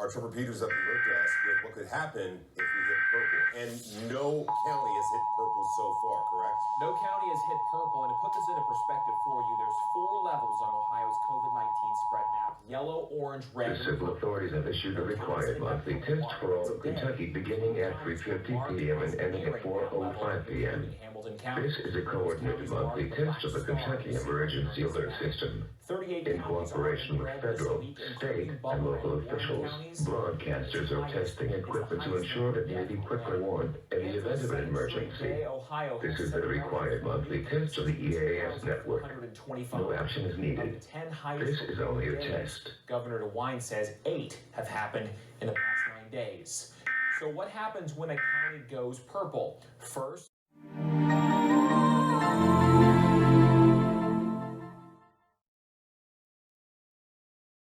Our Trevor Peters up alert us with what could happen if we hit purple. And no county has hit purple so far, correct? No county has hit purple, and to put this into perspective for you, there's 4 levels on Ohio's COVID-19 spread map: yellow, orange, red. The civil authorities have issued a required monthly test for all of Kentucky beginning at 3:50 p.m. and ending at 4:05 p.m. This is a coordinated monthly test of the Kentucky Emergency Alert System. In cooperation with federal, state, and local officials, broadcasters are testing equipment to ensure that may be quickly warned in the event of an emergency. This is the required monthly test of the EAS network. No action is needed. This is only a test. Governor DeWine says 8 have happened in the past 9 days. So what happens when a county goes purple? First,